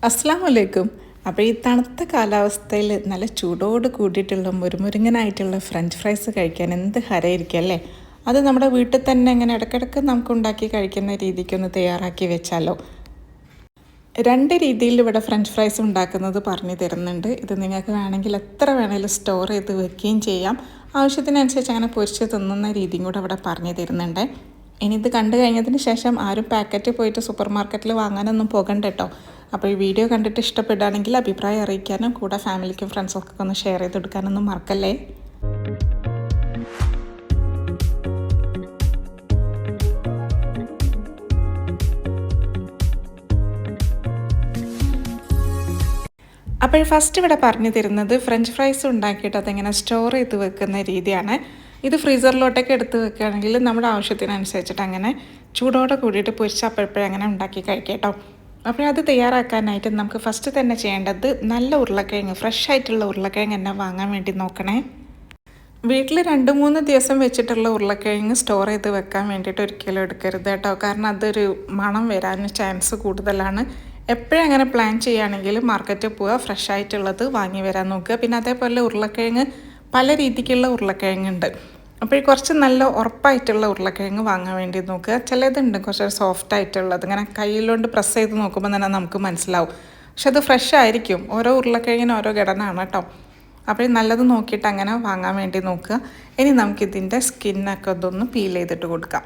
അസ്സലാമലൈക്കും. അപ്പോൾ ഈ തണുത്ത കാലാവസ്ഥയിൽ നല്ല ചൂടോട് കൂടിയിട്ടുള്ള മുരുമുരുങ്ങനായിട്ടുള്ള ഫ്രഞ്ച് ഫ്രൈസ് കഴിക്കാൻ എന്ത് ഹരമായിരിക്കും അല്ലേ. അത് നമ്മുടെ വീട്ടിൽ തന്നെ ഇങ്ങനെ ഇടയ്ക്കിടയ്ക്ക് നമുക്ക് ഉണ്ടാക്കി കഴിക്കുന്ന രീതിക്കൊന്ന് തയ്യാറാക്കി വെച്ചാലോ. രണ്ട് രീതിയിൽ ഇവിടെ ഫ്രഞ്ച് ഫ്രൈസ് ഉണ്ടാക്കുന്നത് പറഞ്ഞു തരുന്നുണ്ട്. ഇത് നിങ്ങൾക്ക് വേണമെങ്കിൽ എത്ര വേണമെങ്കിലും സ്റ്റോർ ചെയ്ത് വെക്കുകയും ചെയ്യാം. ആവശ്യത്തിനനുസരിച്ച് അങ്ങനെ പൊരിച്ച് തിന്നുന്ന രീതിയും കൂടെ ഇവിടെ പറഞ്ഞു തരുന്നുണ്ട്. ഇനി ഇത് കണ്ടു കഴിഞ്ഞതിന് ശേഷം ആരും പാക്കറ്റ് പോയിട്ട് സൂപ്പർ മാർക്കറ്റിൽ വാങ്ങാനൊന്നും പോകണ്ട കേട്ടോ. അപ്പോൾ ഈ വീഡിയോ കണ്ടിട്ട് ഇഷ്ടപ്പെടുകയാണെങ്കിൽ അഭിപ്രായം അറിയിക്കാനും കൂടെ ഫാമിലിക്കും ഫ്രണ്ട്സൊക്കെ ഒന്ന് ഷെയർ ചെയ്ത് കൊടുക്കാനൊന്നും മറക്കല്ലേ. അപ്പോൾ ഫസ്റ്റ് ഇവിടെ പറഞ്ഞു തരുന്നത് ഫ്രഞ്ച് ഫ്രൈസ് ഉണ്ടാക്കിയിട്ട് അതെങ്ങനെ സ്റ്റോർ ചെയ്ത് വെക്കുന്ന രീതിയാണ്. ഇത് ഫ്രീസറിലോട്ടൊക്കെ എടുത്ത് വെക്കുകയാണെങ്കിൽ നമ്മുടെ ആവശ്യത്തിനനുസരിച്ചിട്ട് അങ്ങനെ ചൂടോടെ കൂടിയിട്ട് പൊരിച്ച് അപ്പോഴപ്പോഴങ്ങനെ ഉണ്ടാക്കി കഴിക്കാം കേട്ടോ. അപ്പോൾ അത് തയ്യാറാക്കാനായിട്ട് നമുക്ക് ഫസ്റ്റ് തന്നെ ചെയ്യേണ്ടത് നല്ല ഉരുളക്കിഴങ്ങ്, ഫ്രഷ് ആയിട്ടുള്ള ഉരുളക്കിഴങ്ങ് തന്നെ വാങ്ങാൻ വേണ്ടി നോക്കണേ. വീട്ടിൽ 2-3 ദിവസം വെച്ചിട്ടുള്ള ഉരുളക്കിഴങ്ങ് സ്റ്റോർ ചെയ്ത് വെക്കാൻ വേണ്ടിയിട്ട് ഒരിക്കലും എടുക്കരുത് കേട്ടോ. കാരണം അതൊരു മണം വരാൻ ചാൻസ് കൂടുതലാണ്. എപ്പോഴും അങ്ങനെ പ്ലാൻ ചെയ്യുകയാണെങ്കിൽ മാർക്കറ്റിൽ പോവുക, ഫ്രഷ് ആയിട്ടുള്ളത് വാങ്ങി വരാൻ നോക്കുക. പിന്നെ അതേപോലെ ഉരുളക്കിഴങ്ങ് പല രീതിക്കുള്ള ഉരുളക്കിഴങ്ങുണ്ട്. അപ്പോൾ കുറച്ച് നല്ല ഉറപ്പായിട്ടുള്ള ഉരുളക്കിഴങ്ങ് വാങ്ങാൻ വേണ്ടി നോക്കുക. ചിലതുണ്ട് കുറച്ച് സോഫ്റ്റ് ആയിട്ടുള്ളത്, ഇങ്ങനെ കയ്യിലോണ്ട് പ്രസ് ചെയ്ത് നോക്കുമ്പോൾ തന്നെ നമുക്ക് മനസ്സിലാവും. പക്ഷെ അത് ഫ്രഷ് ആയിരിക്കും. ഓരോ ഉരുളക്കിഴങ്ങിനും ഓരോ ഘടനയാണ് കേട്ടോ. അപ്പോൾ നല്ലത് നോക്കിയിട്ട് അങ്ങനെ വാങ്ങാൻ വേണ്ടി നോക്കുക. ഇനി നമുക്കിതിൻ്റെ സ്കിന്നൊക്കെ അതൊന്ന് പീൽ ചെയ്തിട്ട് കൊടുക്കാം.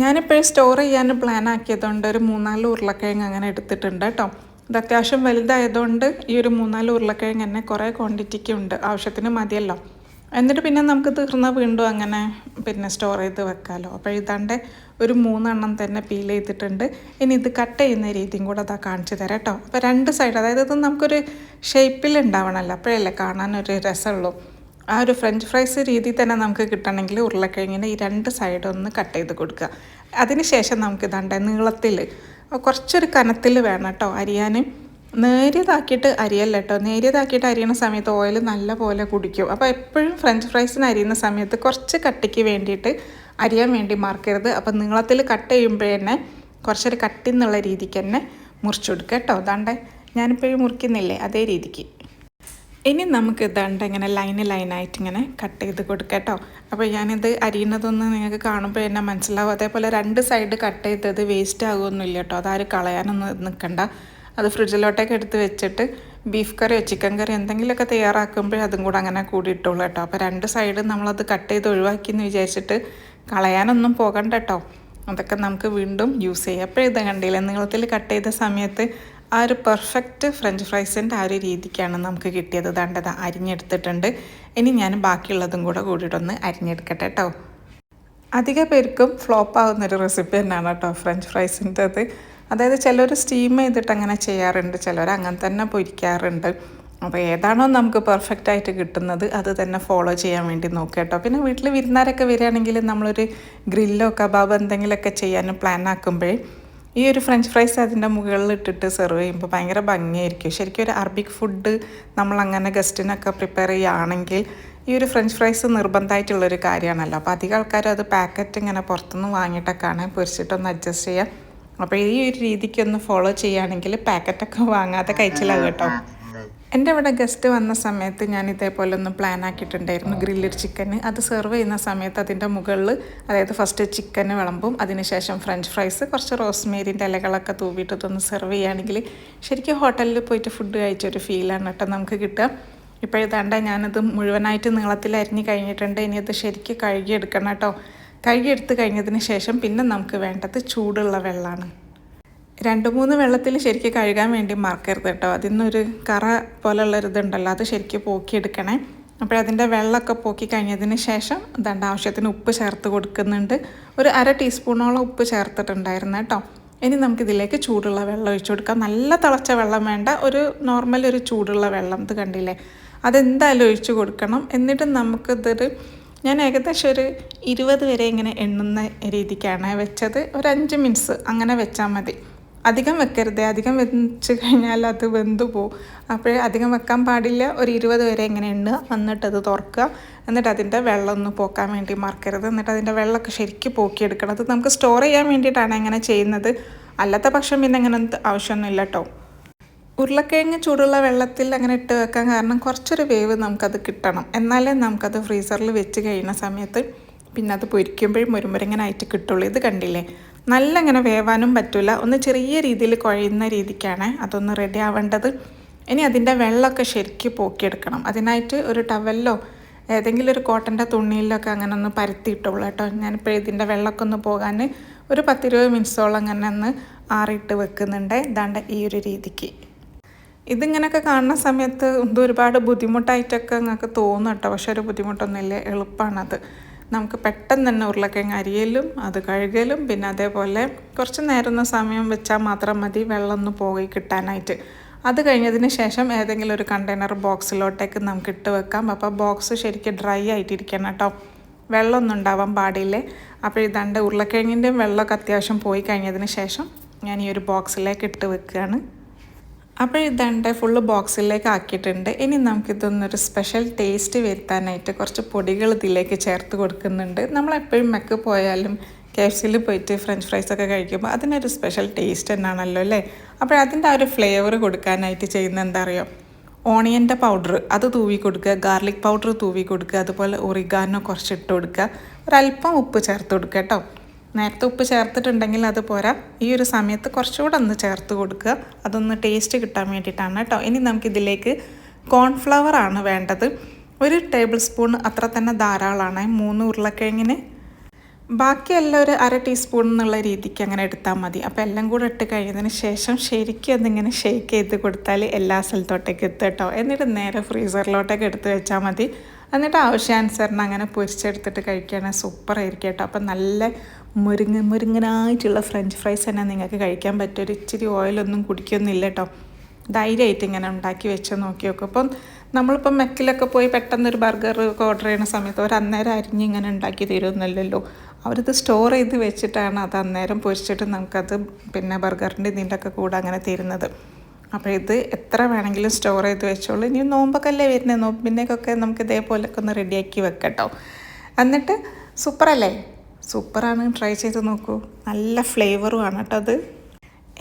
ഞാനിപ്പോൾ സ്റ്റോർ ചെയ്യാൻ പ്ലാൻ ആക്കിയതുകൊണ്ട് ഒരു 3-4 ഉരുളക്കിഴങ്ങ് അങ്ങനെ എടുത്തിട്ടുണ്ട് കേട്ടോ. ഇത് അത്യാവശ്യം വലുതായതുകൊണ്ട് ഈ ഒരു 3-4 ഉരുളക്കിഴങ്ങ് തന്നെ കുറേ ക്വാണ്ടിറ്റിക്ക് ഉണ്ട്, ആവശ്യത്തിന് മതിയല്ലോ. എന്നിട്ട് പിന്നെ നമുക്ക് തീർന്നാൽ വീണ്ടും അങ്ങനെ സ്റ്റോർ ചെയ്ത് വെക്കാമല്ലോ. അപ്പോൾ ഇതാണ്ട് ഒരു 3 എണ്ണം തന്നെ പീൽ ചെയ്തിട്ടുണ്ട്. ഇനി ഇത് കട്ട് ചെയ്യുന്ന രീതിയും കൂടെ അതാ കാണിച്ചു തരാം കേട്ടോ. അപ്പോൾ 2 സൈഡ്, അതായത് ഇത് നമുക്കൊരു ഷേപ്പിൽ ഉണ്ടാവണമല്ലോ, അപ്പോഴല്ലേ കാണാനൊരു രസമുള്ളൂ. ആ ഒരു ഫ്രഞ്ച് ഫ്രൈസ് രീതി തന്നെ നമുക്ക് കിട്ടണമെങ്കിൽ ഉരുളക്കിഴങ്ങിൻ്റെ ഈ 2 സൈഡ് ഒന്ന് കട്ട് ചെയ്ത് കൊടുക്കുക. അതിന് ശേഷം നമുക്ക് ഇതാണ്ട് നീളത്തിൽ കുറച്ചൊരു കനത്തിൽ വേണം കേട്ടോ അരിയാൻ. നേരിയതാക്കിയിട്ട് അരിയല്ല കേട്ടോ. നേരിയതാക്കിയിട്ട് അരിയണ സമയത്ത് ഓയിൽ നല്ല പോലെ കുടിക്കും. അപ്പോൾ എപ്പോഴും ഫ്രഞ്ച് ഫ്രൈസിന് അരിയുന്ന സമയത്ത് കുറച്ച് കട്ടിക്ക് വേണ്ടിയിട്ട് അരിയാൻ വേണ്ടി മറക്കരുത്. അപ്പോൾ നീളത്തിൽ കട്ട് ചെയ്യുമ്പോഴേ കുറച്ചൊരു കട്ടി എന്നുള്ള രീതിക്ക് തന്നെ മുറിച്ചു കൊടുക്കുക കേട്ടോ. അതാണ്ട് ഞാനിപ്പോഴും മുറിക്കുന്നില്ലേ, അതേ രീതിക്ക്. ഇനി നമുക്ക് ഇതാണ്ട് ഇങ്ങനെ ലൈനായിട്ട് ഇങ്ങനെ കട്ട് ചെയ്ത് കൊടുക്കാം കേട്ടോ. അപ്പോൾ ഞാനിത് അരിയുന്നതൊന്ന് നിങ്ങൾക്ക് കാണുമ്പോൾ തന്നെ മനസ്സിലാവും. അതേപോലെ 2 സൈഡ് കട്ട് ചെയ്തത് വേസ്റ്റ് ആകുമൊന്നുമില്ല കേട്ടോ. അതാരും കളയാനൊന്നും നിൽക്കണ്ട. അത് ഫ്രിഡ്ജിലോട്ടൊക്കെ എടുത്ത് വെച്ചിട്ട് ബീഫ് കറിയോ ചിക്കൻ കറിയോ എന്തെങ്കിലുമൊക്കെ തയ്യാറാക്കുമ്പോൾ അതും കൂടെ അങ്ങനെ കൂടി ഇട്ടുള്ളൂ കേട്ടോ. അപ്പോൾ 2 സൈഡ് നമ്മളത് കട്ട് ചെയ്ത് ഒഴിവാക്കിയെന്ന് വിചാരിച്ചിട്ട് കളയാനൊന്നും പോകണ്ട കേട്ടോ. അതൊക്കെ നമുക്ക് വീണ്ടും യൂസ് ചെയ്യാം. അപ്പോൾ ഇത് കണ്ടില്ല, നീളത്തിൽ കട്ട് ചെയ്ത സമയത്ത് ആ ഒരു പെർഫെക്റ്റ് ഫ്രഞ്ച് ഫ്രൈസിൻ്റെ ആ ഒരു രീതിക്കാണ് നമുക്ക് കിട്ടിയത്. ദാണ്ടത് അരിഞ്ഞെടുത്തിട്ടുണ്ട്. ഇനി ഞാൻ ബാക്കിയുള്ളതും കൂടെ കൂടിയിട്ടൊന്ന് അരിഞ്ഞെടുക്കട്ടെ കേട്ടോ. അധിക പേർക്കും ഫ്ലോപ്പ് ആവുന്നൊരു റെസിപ്പി തന്നെയാണ് കേട്ടോ ഫ്രഞ്ച് ഫ്രൈസിൻ്റെത്. അതായത് ചിലർ സ്റ്റീം ചെയ്തിട്ട് അങ്ങനെ ചെയ്യാറുണ്ട്, ചിലർ അങ്ങനെ തന്നെ പൊരിക്കാറുണ്ട്. അപ്പോൾ ഏതാണോ നമുക്ക് പെർഫെക്റ്റ് ആയിട്ട് കിട്ടുന്നത് അത് തന്നെ ഫോളോ ചെയ്യാൻ വേണ്ടി നോക്കുക കേട്ടോ. പിന്നെ വീട്ടിൽ വിരുന്നാരൊക്കെ വരികയാണെങ്കിൽ നമ്മളൊരു ഗ്രില്ലോ കബാബ് എന്തെങ്കിലുമൊക്കെ ചെയ്യാനും പ്ലാൻ ആക്കുമ്പോഴേ ഈ ഒരു ഫ്രഞ്ച് ഫ്രൈസ് അതിൻ്റെ മുകളിൽ ഇട്ടിട്ട് സെർവ് ചെയ്യുമ്പോൾ ഭയങ്കര ഭംഗിയായിരിക്കും. ശരിക്കും ഒരു അറബിക് ഫുഡ് നമ്മളങ്ങനെ ഗസ്റ്റിനൊക്കെ പ്രിപ്പയർ ചെയ്യുകയാണെങ്കിൽ ഈ ഒരു ഫ്രഞ്ച് ഫ്രൈസ് നിർബന്ധമായിട്ടുള്ളൊരു കാര്യമാണല്ലോ. അപ്പോൾ അധികം ആൾക്കാരും അത് പാക്കറ്റ് ഇങ്ങനെ പുറത്തുനിന്ന് വാങ്ങിയിട്ടൊക്കെയാണ് പൊരിച്ചിട്ടൊന്ന് അഡ്ജസ്റ്റ് ചെയ്യുക. അപ്പോൾ ഈ ഒരു രീതിക്കൊന്ന് ഫോളോ ചെയ്യുകയാണെങ്കിൽ പാക്കറ്റൊക്കെ വാങ്ങാതെ കഴിച്ചിലാകും കേട്ടോ. എൻ്റെ ഇവിടെ ഗസ്റ്റ് വന്ന സമയത്ത് ഞാൻ ഇതേപോലെ ഒന്ന് പ്ലാൻ ആക്കിയിട്ടുണ്ടായിരുന്നു ഗ്രില്ലഡ് ചിക്കൻ. അത് സെർവ് ചെയ്യുന്ന സമയത്ത് അതിൻ്റെ മുകളിൽ, അതായത് ഫസ്റ്റ് ചിക്കൻ വിളമ്പും, അതിനുശേഷം ഫ്രഞ്ച് ഫ്രൈസ്, കുറച്ച് റോസ്മേരിൻ്റെ ഇലകളൊക്കെ തൂവിയിട്ടൊന്ന് സെർവ് ചെയ്യുകയാണെങ്കിൽ ശരിക്കും ഹോട്ടലിൽ പോയിട്ട് ഫുഡ് കഴിച്ചൊരു ഫീലാണ് കേട്ടോ നമുക്ക് കിട്ടുക. ഇപ്പോൾ ഇതാണ്ട് ഞാനത് മുഴുവനായിട്ട് നീളത്തിൽ അരിഞ്ഞ് കഴിഞ്ഞിട്ടുണ്ട്. ഇനി അത് ശരിക്കും കഴുകിയെടുക്കണം കേട്ടോ. കഴുകിയെടുത്ത് കഴിഞ്ഞതിന് ശേഷം പിന്നെ നമുക്ക് വേണ്ടത് ചൂടുള്ള വെള്ളമാണ്. 2-3 വെള്ളത്തിൽ ശരിക്കും കഴുകാൻ വേണ്ടി മറക്കരുത് കേട്ടോ. അതിന്നൊരു കറ പോലുള്ളൊരിതുണ്ടല്ലോ, അത് ശരിക്കും പോക്കിയെടുക്കണേ. അപ്പോഴതിൻ്റെ വെള്ളമൊക്കെ പോക്കി കഴിഞ്ഞതിന് ശേഷം ദാണ്ട് ആവശ്യത്തിന് ഉപ്പ് ചേർത്ത് കൊടുക്കുന്നുണ്ട്. ഒരു 1/2 ടീസ്പൂണോളം ഉപ്പ് ചേർത്തിട്ടുണ്ടായിരുന്നു കേട്ടോ. ഇനി നമുക്കിതിലേക്ക് ചൂടുള്ള വെള്ളം ഒഴിച്ചു കൊടുക്കാം. നല്ല തിളച്ച വെള്ളം വേണ്ട, ഒരു നോർമൽ ഒരു ചൂടുള്ള വെള്ളം. ഇത് കണ്ടില്ലേ, അതെന്തായാലും ഒഴിച്ചു കൊടുക്കണം. എന്നിട്ട് നമുക്കിതൊരു, ഞാൻ ഏകദേശം ഒരു 20 വരെ ഇങ്ങനെ എണ്ണുന്ന രീതിക്കാണ് വെച്ചത്. ഒരു 5 മിനിറ്റ്സ് അങ്ങനെ വെച്ചാൽ മതി. അധികം വെക്കരുത്, അധികം വെച്ച് കഴിഞ്ഞാൽ അത് വെന്തു പോവും. അപ്പോൾ അധികം വെക്കാൻ പാടില്ല. ഒരു 20 വരെ ഇങ്ങനെ എണ്ണുക, എന്നിട്ടത് തുറക്കുക. എന്നിട്ട് അതിൻ്റെ വെള്ളം ഒന്ന് പോക്കാൻ വേണ്ടി മറക്കരുത്. എന്നിട്ട് അതിൻ്റെ വെള്ളമൊക്കെ ശരിക്കും പോക്കിയെടുക്കണം. അത് നമുക്ക് സ്റ്റോർ ചെയ്യാൻ വേണ്ടിയിട്ടാണ് അങ്ങനെ ചെയ്യുന്നത്. അല്ലാത്ത പക്ഷം പിന്നെ അങ്ങനെ ആവശ്യമൊന്നുമില്ല കേട്ടോ. ഉരുളക്കിഴങ്ങ് ചൂടുള്ള വെള്ളത്തിൽ അങ്ങനെ ഇട്ട് വെക്കാൻ കാരണം കുറച്ചൊരു വേവ് നമുക്കത് കിട്ടണം, എന്നാലേ നമുക്കത് ഫ്രീസറിൽ വെച്ച് കഴിയുന്ന സമയത്ത് പിന്നെ അത് പൊരിക്കുമ്പോഴും മുരുമുരങ്ങനെ ആയിട്ട് കിട്ടുള്ളൂ. ഇത് കണ്ടില്ലേ, നല്ല ഇങ്ങനെ വേവാനും പറ്റില്ല, ഒന്ന് ചെറിയ രീതിയിൽ കുഴയുന്ന രീതിക്കാണ് അതൊന്ന് റെഡി ആവേണ്ടത്. ഇനി അതിൻ്റെ വെള്ളമൊക്കെ ശരിക്കും പോക്കിയെടുക്കണം. അതിനായിട്ട് ഒരു ടവലിലോ ഏതെങ്കിലും ഒരു കോട്ടൻ്റെ തുണിയിലൊക്കെ അങ്ങനെ ഒന്ന് പരത്തിയിട്ടുള്ളൂ കേട്ടോ. ഞാനിപ്പോൾ ഇതിൻ്റെ വെള്ളമൊക്കെ ഒന്ന് പോകാൻ ഒരു 10-20 മിനിറ്റ്സോളം അങ്ങനെ ഒന്ന് ആറിയിട്ട് വെക്കുന്നുണ്ട്. ഇതാണ്ട് ഈ ഒരു രീതിക്ക്. ഇതിങ്ങനെയൊക്കെ കാണുന്ന സമയത്ത് ഇത് ഒരുപാട് ബുദ്ധിമുട്ടായിട്ടൊക്കെ നിങ്ങൾക്ക് തോന്നും കേട്ടോ. പക്ഷെ ഒരു ബുദ്ധിമുട്ടൊന്നുമില്ല, എളുപ്പമാണത്. നമുക്ക് പെട്ടെന്ന് തന്നെ ഉരുളക്കിഴങ്ങ് അരിയലും അത് കഴുകലും പിന്നെ അതേപോലെ കുറച്ച് നേരം സമയം വെച്ചാൽ മാത്രം മതി വെള്ളം ഒന്ന് പോയി കിട്ടാനായിട്ട്. അത് കഴിഞ്ഞതിന് ശേഷം ഏതെങ്കിലും ഒരു കണ്ടെയ്നർ ബോക്സിലോട്ടേക്ക് നമുക്ക് ഇട്ട് വെക്കാം. അപ്പോൾ ബോക്സ് ശരിക്കും ഡ്രൈ ആയിട്ടിരിക്കണം കേട്ടോ, വെള്ളമൊന്നും ഉണ്ടാവാൻ പാടില്ലേ. അപ്പോൾ ഇതാണ്ട് ഉരുളക്കിഴങ്ങിൻ്റെയും വെള്ളമൊക്കെ അത്യാവശ്യം പോയി കഴിഞ്ഞതിന് ശേഷം ഞാൻ ഈ ഒരു ബോക്സിലേക്ക് ഇട്ട് വെക്കുകയാണ്. അപ്പോൾ ഇതാണ്ട് ഫുള്ള് ബോക്സിലേക്ക് ആക്കിയിട്ടുണ്ട്. ഇനി നമുക്കിതൊന്നൊരു സ്പെഷ്യൽ ടേസ്റ്റ് വരുത്താനായിട്ട് കുറച്ച് പൊടികൾ ഇതിലേക്ക് ചേർത്ത് കൊടുക്കുന്നുണ്ട്. നമ്മളെപ്പോഴും മെക്ക് പോയാലും KFCയിൽ പോയിട്ട് ഫ്രഞ്ച് ഫ്രൈസൊക്കെ കഴിക്കുമ്പോൾ അതിനൊരു സ്പെഷ്യൽ ടേസ്റ്റ് തന്നെയാണല്ലോ അല്ലേ. അപ്പോൾ അതിൻ്റെ ആ ഒരു ഫ്ലേവർ കൊടുക്കാനായിട്ട് ചെയ്യുന്നത് എന്താ അറിയോ, ഓണിയൻ്റെ പൗഡർ അത് തൂവി കൊടുക്കുക, ഗാർലിക് പൗഡർ തൂവി കൊടുക്കുക, അതുപോലെ ഒറിഗാനോ കുറച്ച് ഇട്ട് കൊടുക്കുക, ഒരല്പം ഉപ്പ് ചേർത്ത് കൊടുക്കുക കേട്ടോ. നേരത്തെ ഉപ്പ് ചേർത്തിട്ടുണ്ടെങ്കിൽ അത് പോരാ, ഈ ഒരു സമയത്ത് കുറച്ചുകൂടെ ഒന്ന് ചേർത്ത് കൊടുക്കുക, അതൊന്ന് ടേസ്റ്റ് കിട്ടാൻ വേണ്ടിയിട്ടാണ് കേട്ടോ. ഇനി നമുക്കിതിലേക്ക് കോൺഫ്ലവർ ആണ് വേണ്ടത്. 1 ടേബിൾ സ്പൂൺ അത്ര തന്നെ ധാരാളമാണ് 3 ഉരുളക്കിഴങ്ങിന്. ബാക്കിയെല്ലാം ഒരു 1/2 ടീസ്പൂൺ എന്നുള്ള രീതിക്ക് അങ്ങനെ എടുത്താൽ മതി. അപ്പോൾ എല്ലാം കൂടെ ഇട്ട് കഴിഞ്ഞതിന് ശേഷം ശരിക്കും അതിങ്ങനെ ഷേക്ക് ചെയ്ത് കൊടുത്താൽ എല്ലാ സ്ഥലത്തോട്ടേക്ക് എത്തും കേട്ടോ. എന്നിട്ട് നേരെ ഫ്രീസറിലോട്ടേക്ക് എടുത്ത് വെച്ചാൽ മതി. എന്നിട്ട് ആവശ്യാനുസരണം അങ്ങനെ പൊരിച്ചെടുത്തിട്ട് കഴിക്കുകയാണെങ്കിൽ സൂപ്പറായിരിക്കും കേട്ടോ. അപ്പം നല്ല മുരുങ്ങനായിട്ടുള്ള ഫ്രഞ്ച് ഫ്രൈസ് തന്നെ നിങ്ങൾക്ക് കഴിക്കാൻ പറ്റും. ഒരു ഇച്ചിരി ഓയിലൊന്നും കുടിക്കൊന്നുമില്ല കേട്ടോ. ധൈര്യമായിട്ട് ഇങ്ങനെ ഉണ്ടാക്കി വെച്ച് നോക്കി നോക്കും. അപ്പം നമ്മളിപ്പം മെക്കിലൊക്കെ പോയി പെട്ടെന്നൊരു ബർഗർ ഓർഡർ ചെയ്യുന്ന സമയത്ത് ഒരു അന്നേരം അരിഞ്ഞ് ഇങ്ങനെ ഉണ്ടാക്കി തരുമെന്നല്ലല്ലോ, അവരിത് സ്റ്റോർ ചെയ്ത് വെച്ചിട്ടാണ് അത് അന്നേരം പൊരിച്ചിട്ട് നമുക്കത് പിന്നെ ബർഗറിൻ്റെ ഇതിൻ്റെയൊക്കെ കൂടെ അങ്ങനെ തരുന്നത്. അപ്പോൾ ഇത് എത്ര വേണമെങ്കിലും സ്റ്റോർ ചെയ്ത് വെച്ചോളൂ. ഇനി നോമ്പൊക്കെ അല്ലേ വരുന്നത്, നോമ്പിൻ്റെയൊക്കെ നമുക്ക് ഇതേപോലെയൊക്കെ ഒന്ന് റെഡിയാക്കി വെക്കട്ടോ. എന്നിട്ട് സൂപ്പറല്ലേ, സൂപ്പറാണ്, ട്രൈ ചെയ്ത് നോക്കൂ. നല്ല ഫ്ലേവറും ആണ് കേട്ടോ അത്.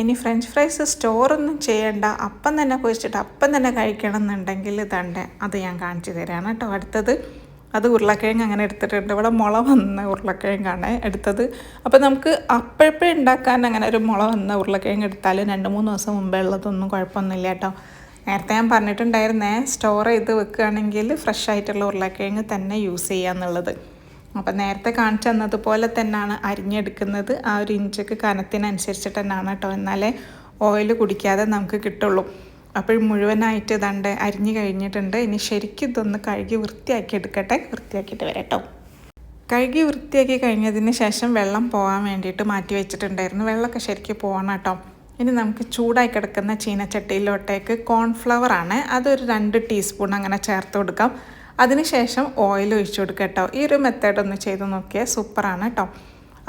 ഇനി ഫ്രഞ്ച് ഫ്രൈസ് സ്റ്റോറൊന്നും ചെയ്യണ്ട, അപ്പം തന്നെ പൊരിച്ചിട്ട് അപ്പം തന്നെ കഴിക്കണം എന്നുണ്ടെങ്കിൽ ഇതാണ്ട് അത് ഞാൻ കാണിച്ചു തരാണ് കേട്ടോ. അടുത്തത് അത് ഉരുളക്കിഴങ്ങ് അങ്ങനെ എടുത്തിട്ടുണ്ട്. ഇവിടെ മുള വന്ന ഉരുളക്കിഴങ്ങാണ് എടുത്തത്. അപ്പോൾ നമുക്ക് അപ്പോഴപ്പോഴും ഉണ്ടാക്കാൻ അങ്ങനെ ഒരു മുള വന്ന ഉരുളക്കിഴങ്ങ് എടുത്താൽ 2-3 ദിവസം മുമ്പേ ഉള്ളതൊന്നും കുഴപ്പമൊന്നുമില്ല കേട്ടോ. നേരത്തെ ഞാൻ പറഞ്ഞിട്ടുണ്ടായിരുന്നേ, സ്റ്റോർ ചെയ്ത് വെക്കുകയാണെങ്കിൽ ഫ്രഷ് ആയിട്ടുള്ള ഉരുളക്കിഴങ്ങ് തന്നെ യൂസ് ചെയ്യുക എന്നുള്ളത്. അപ്പം നേരത്തെ കാണിച്ചു തന്നതുപോലെ തന്നെയാണ് അരിഞ്ഞെടുക്കുന്നത്. ആ ഒരു ഇഞ്ചക്ക് കനത്തിനനുസരിച്ചിട്ട് തന്നെയാണ് കേട്ടോ, എന്നാലേ ഓയിൽ കുടിക്കാതെ നമുക്ക് കിട്ടുള്ളൂ. അപ്പോൾ മുഴുവനായിട്ട് ഇതാണ്ട് അരിഞ്ഞ് കഴിഞ്ഞിട്ടുണ്ട്. ഇനി ശരിക്കും ഇതൊന്ന് കഴുകി വൃത്തിയാക്കി എടുക്കട്ടെ, വൃത്തിയാക്കിയിട്ട് വരാം കേട്ടോ. കഴുകി വൃത്തിയാക്കി കഴിഞ്ഞതിന് ശേഷം വെള്ളം പോകാൻ വേണ്ടിയിട്ട് മാറ്റി വെച്ചിട്ടുണ്ടായിരുന്നു. വെള്ളമൊക്കെ ശരിക്കും പോകണം കേട്ടോ. ഇനി നമുക്ക് ചൂടായി കിടക്കുന്ന ചീനച്ചട്ടിയിലോട്ടേക്ക് കോൺഫ്ലവർ ആണ്, അതൊരു 2 ടീസ്പൂൺ അങ്ങനെ ചേർത്ത് കൊടുക്കാം. അതിനുശേഷം ഓയിൽ ഒഴിച്ച് കൊടുക്കുക കേട്ടോ. ഈ ഒരു മെത്തേഡ് ഒന്ന് ചെയ്ത് നോക്കിയാൽ സൂപ്പറാണ് കേട്ടോ.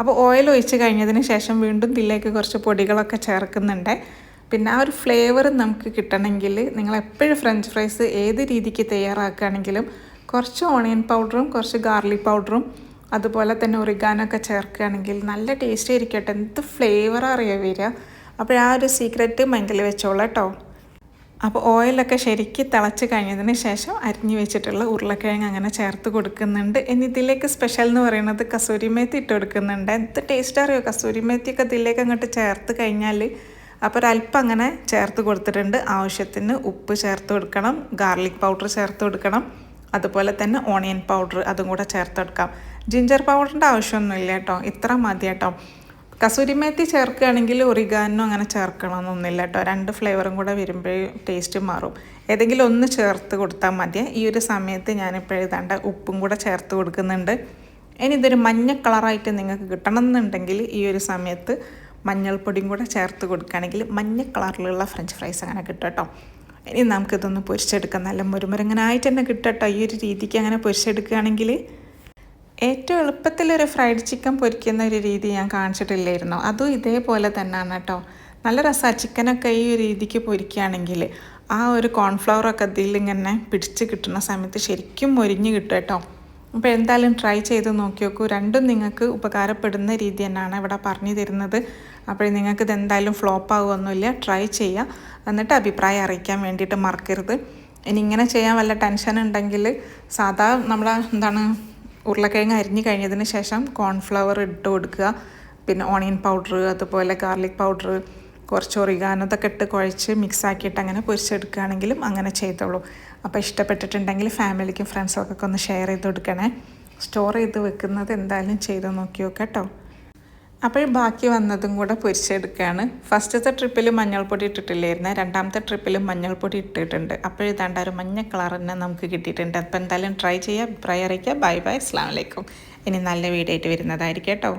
അപ്പോൾ ഓയിൽ ഒഴിച്ച് കഴിഞ്ഞതിന് ശേഷം വീണ്ടും ഇതിലേക്ക് കുറച്ച് പൊടികളൊക്കെ ചേർക്കുന്നുണ്ട്. പിന്നെ ആ ഒരു ഫ്ലേവർ നമുക്ക് കിട്ടണമെങ്കിൽ നിങ്ങൾ എപ്പോഴും ഫ്രഞ്ച് ഫ്രൈസ് ഏത് രീതിക്ക് തയ്യാറാക്കുകയാണെങ്കിലും കുറച്ച് ഓണിയൻ പൗഡറും കുറച്ച് ഗാർലിക് പൗഡറും അതുപോലെ തന്നെ ഒറിഗാനൊക്കെ ചേർക്കുകയാണെങ്കിൽ നല്ല ടേസ്റ്റ് ആയിരിക്കട്ടെ. എന്ത് ഫ്ലേവറാണ് അറിയാൻ വരിക. അപ്പോൾ ആ ഒരു സീക്രറ്റ് മൈൻഡിൽ വെച്ചോളാം കേട്ടോ. അപ്പോൾ ഓയിലൊക്കെ ശരിക്കും തിളച്ച് കഴിഞ്ഞതിന് ശേഷം അരിഞ്ഞു വെച്ചിട്ടുള്ള ഉരുളക്കിഴങ്ങ് അങ്ങനെ ചേർത്ത് കൊടുക്കുന്നുണ്ട്. ഇനി ഇതിലേക്ക് സ്പെഷ്യൽ എന്ന് പറയുന്നത് കസൂരി മേത്തി ഇട്ട് കൊടുക്കുന്നുണ്ട്. എന്ത് ടേസ്റ്റ് അറിയോ, കസൂരി മേത്തിയൊക്കെ ഇതിലേക്ക് അങ്ങോട്ട് ചേർത്ത് കഴിഞ്ഞാൽ. അപ്പോൾ ഒരല്പം അങ്ങനെ ചേർത്ത് കൊടുത്തിട്ടുണ്ട്. ആവശ്യത്തിന് ഉപ്പ് ചേർത്ത് കൊടുക്കണം, ഗാർലിക് പൗഡർ ചേർത്ത് കൊടുക്കണം, അതുപോലെ തന്നെ ഓണിയൻ പൗഡർ അതും കൂടെ ചേർത്ത് കൊടുക്കാം. ജിഞ്ചർ പൗഡറിൻ്റെ ആവശ്യമൊന്നുമില്ല കേട്ടോ, ഇത്ര മതി കേട്ടോ. കസൂരി മേത്തി ചേർക്കുകയാണെങ്കിൽ ഒറിഗാനോ അങ്ങനെ ചേർക്കണമെന്നൊന്നുമില്ല കേട്ടോ. 2 ഫ്ലേവറും കൂടെ വരുമ്പോഴേ ടേസ്റ്റ് മാറും. ഏതെങ്കിലും ഒന്ന് ചേർത്ത് കൊടുത്താൽ മതി. ഈ ഒരു സമയത്ത് ഞാനിപ്പോൾ എഴുതാണ്ട് ഉപ്പും കൂടെ ചേർത്ത് കൊടുക്കുന്നുണ്ട്. ഇനി ഇതൊരു മഞ്ഞ കളറായിട്ട് നിങ്ങൾക്ക് കിട്ടണം എന്നുണ്ടെങ്കിൽ ഈ ഒരു സമയത്ത് മഞ്ഞൾപ്പൊടിയും കൂടെ ചേർത്ത് കൊടുക്കുകയാണെങ്കിൽ മഞ്ഞ കളറിലുള്ള ഫ്രഞ്ച് ഫ്രൈസ് അങ്ങനെ കിട്ടും കേട്ടോ. ഇനി നമുക്കിതൊന്ന് പൊരിച്ചെടുക്കാം. നല്ല മുരുമുരങ്ങനായിട്ട് തന്നെ കിട്ടും കേട്ടോ. ഈ ഒരു രീതിക്ക് അങ്ങനെ പൊരിച്ചെടുക്കുകയാണെങ്കിൽ ഏറ്റവും എളുപ്പത്തിലൊരു ഫ്രൈഡ് ചിക്കൻ പൊരിക്കുന്ന ഒരു രീതി ഞാൻ കാണിച്ചിട്ടില്ലായിരുന്നു, അതും ഇതേപോലെ തന്നെയാണ് കേട്ടോ. നല്ല രസമാണ്. ചിക്കനൊക്കെ ഈ ഒരു രീതിക്ക് പൊരിക്കുകയാണെങ്കിൽ ആ ഒരു കോൺഫ്ലവറൊക്കെ ഇതിലിങ്ങനെ പിടിച്ച് കിട്ടുന്ന സമയത്ത് ശരിക്കും മൊരിഞ്ഞ് കിട്ടും കേട്ടോ. അപ്പോൾ എന്തായാലും ട്രൈ ചെയ്ത് നോക്കി നോക്കൂ. രണ്ടും നിങ്ങൾക്ക് ഉപകാരപ്പെടുന്ന രീതി തന്നെയാണ് ഇവിടെ പറഞ്ഞു തരുന്നത്. അപ്പോൾ നിങ്ങൾക്ക് ഇത് എന്തായാലും ഫ്ലോപ്പ് ആവുമൊന്നുമില്ല, ട്രൈ ചെയ്യുക. എന്നിട്ട് അഭിപ്രായം അറിയിക്കാൻ വേണ്ടിയിട്ട് മറക്കരുത്. ഇനി ഇങ്ങനെ ചെയ്യാൻ വല്ല ടെൻഷൻ ഉണ്ടെങ്കിൽ സാധാ നമ്മളെ ഉരുളക്കിഴങ്ങ് അരിഞ്ഞ് കഴിഞ്ഞതിന് ശേഷം കോൺഫ്ലവർ ഇട്ട് കൊടുക്കുക, പിന്നെ ഓണിയൻ പൗഡർ, അതുപോലെ ഗാർലിക് പൗഡർ, കുറച്ച് ഒറിഗാനോ ഇതൊക്കെ ഇട്ട് കുഴച്ച് മിക്സ് ആക്കിയിട്ട് അങ്ങനെ പൊരിച്ചെടുക്കുകയാണെങ്കിലും അങ്ങനെ ചെയ്തോളൂ. അപ്പോൾ ഇഷ്ടപ്പെട്ടിട്ടുണ്ടെങ്കിൽ ഫാമിലിക്കും ഫ്രണ്ട്സൊക്കെ ഒന്ന് ഷെയർ ചെയ്ത് കൊടുക്കണേ. സ്റ്റോർ ചെയ്ത് വെക്കുന്നത് എന്തായാലും ചെയ്ത് നോക്കി നോക്കാം കേട്ടോ. അപ്പോൾ ബാക്കി വന്നതും കൂടെ പൊരിച്ചെടുക്കുകയാണ്. ഫസ്റ്റത്തെ ട്രിപ്പിൽ മഞ്ഞൾപ്പൊടി ഇട്ടിട്ടില്ലായിരുന്നു, രണ്ടാമത്തെ ട്രിപ്പിൽ മഞ്ഞൾപ്പൊടി ഇട്ടിട്ടുണ്ട്. അപ്പോൾ ഇതാണ്ട് ഒരു മഞ്ഞ കളർ തന്നെ നമുക്ക് കിട്ടിയിട്ടുണ്ട്. അപ്പോൾ എന്തായാലും ട്രൈ ചെയ്യുക, അഭിപ്രായം അറിയിക്കുക. ബൈ ബൈ, അസ്സലാമു അലൈക്കും. ഇനി നല്ല വീഡിയോ ആയിട്ട് വരുന്നതായിരിക്കും കേട്ടോ.